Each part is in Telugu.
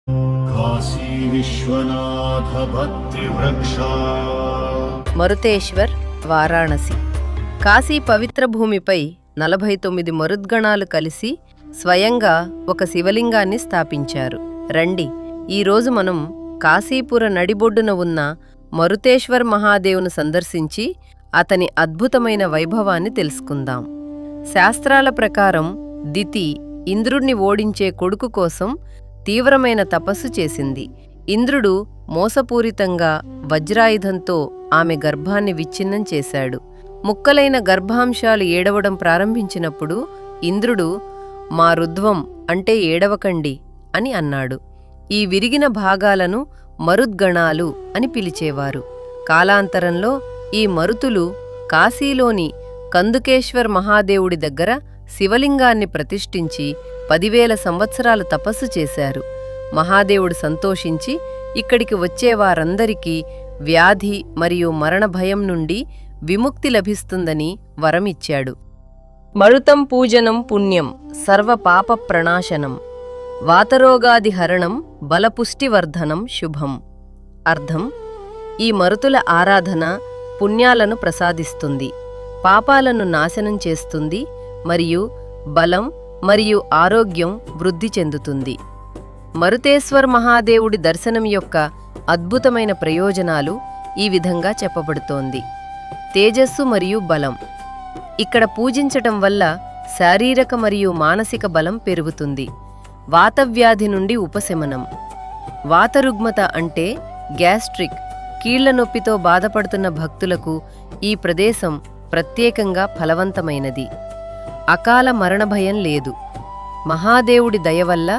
కాశీ విశ్వనాథ భక్తి వృక్ష. మరుతేశ్వర్, వారాణసి. కాశీ పవిత్ర భూమిపై 49 మరుద్గణాలు కలిసి స్వయంగా ఒక శివలింగాన్ని స్థాపించారు. రండి, ఈరోజు మనం కాశీపుర నడిబొడ్డున ఉన్న మరుతేశ్వర్ మహాదేవును సందర్శించి అతని అద్భుతమైన వైభవాన్ని తెలుసుకుందాం. శాస్త్రాల ప్రకారం దితి ఇంద్రుణ్ణి ఓడించే కొడుకు కోసం తీవ్రమైన తపస్సు చేసింది. ఇంద్రుడు మోసపూరితంగా వజ్రాయుధంతో ఆమె గర్భాన్ని విచ్ఛిన్నం చేశాడు. ముక్కలైన గర్భాంశాలు ఏడవడం ప్రారంభించినప్పుడు ఇంద్రుడు, మా రుధ్వం అంటే ఏడవకండి అని అన్నాడు. ఈ విరిగిన భాగాలను మరుద్గణాలు అని పిలిచేవారు. కాలాంతరంలో ఈ మరుతులు కాశీలోని కందుకేశ్వర్ మహాదేవుడి దగ్గర శివలింగాన్ని ప్రతిష్ఠించి 10,000 సంవత్సరాలు తపస్సు చేశారు. మహాదేవుడు సంతోషించి ఇక్కడికి వచ్చేవారందరికీ వ్యాధి మరియు మరణ భయం నుండి విముక్తి లభిస్తుందని వరమిచ్చాడు. మరుతం పూజనం పుణ్యం సర్వ పాప ప్రణాశనం, వాతరోగాదిహరణం బలపుష్టివర్ధనం శుభం. అర్థం: ఈ మరుతుల ఆరాధన పుణ్యాలను ప్రసాదిస్తుంది, పాపాలను నాశనం చేస్తుంది మరియు బలం మరియు ఆరోగ్యం వృద్ధి చెందుతుంది. మరుతేశ్వర్ మహాదేవుడి దర్శనం యొక్క అద్భుతమైన ప్రయోజనాలు ఈ విధంగా చెప్పబడుతోంది. తేజస్సు మరియు బలం. ఇక్కడ పూజించటం వల్ల శారీరక మరియు మానసిక బలం పెరుగుతుంది. వాతవ్యాధి నుండి ఉపశమనం. వాతరుగ్మత అంటే గ్యాస్ట్రిక్, కీళ్ల నొప్పితో బాధపడుతున్న భక్తులకు ఈ ప్రదేశం ప్రత్యేకంగా ఫలవంతమైనది. అకాల మరణ భయం లేదు. మహాదేవుడి దయ వల్ల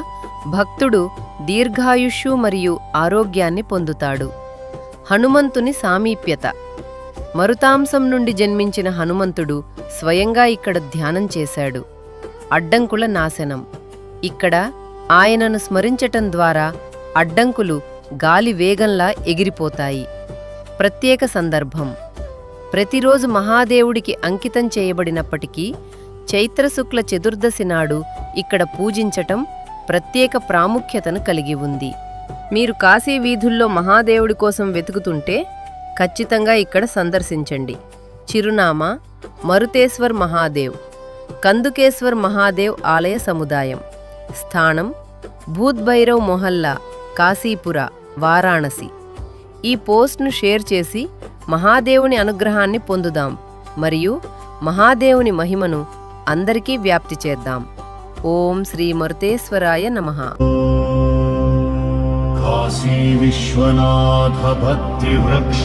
భక్తుడు దీర్ఘాయుష్షు మరియు ఆరోగ్యాన్ని పొందుతాడు. హనుమంతుని సామీప్యత. మరుతాంశం నుండి జన్మించిన హనుమంతుడు స్వయంగా ఇక్కడ ధ్యానం చేశాడు. అడ్డంకుల నాశనం. ఇక్కడ ఆయనను స్మరించటం ద్వారా అడ్డంకులు గాలి వేగంలా ఎగిరిపోతాయి. ప్రత్యేక సందర్భం. ప్రతిరోజు మహాదేవుడికి అంకితం చేయబడినప్పటికీ చైత్రశుక్ల చతుర్దశి నాడు ఇక్కడ పూజించటం ప్రత్యేక ప్రాముఖ్యతను కలిగి ఉంది. మీరు కాశీ వీధుల్లో మహాదేవుడి కోసం వెతుకుతుంటే ఖచ్చితంగా ఇక్కడ సందర్శించండి. చిరునామా: మరుతేశ్వర్ మహాదేవ్, కందుకేశ్వర్ మహాదేవ్ ఆలయ సముదాయం. స్థానం: భూత్భైరవ్ మొహల్లా, కాశీపుర, వారాణసి. ఈ పోస్ట్ను షేర్ చేసి మహాదేవుని అనుగ్రహాన్ని పొందుదాం మరియు మహాదేవుని మహిమను అందరికీ వ్యాప్తి చేద్దాం. ఓం శ్రీ మరుతేశ్వరాయ నమః. కాశీ విశ్వనాథ భక్తి వృక్ష.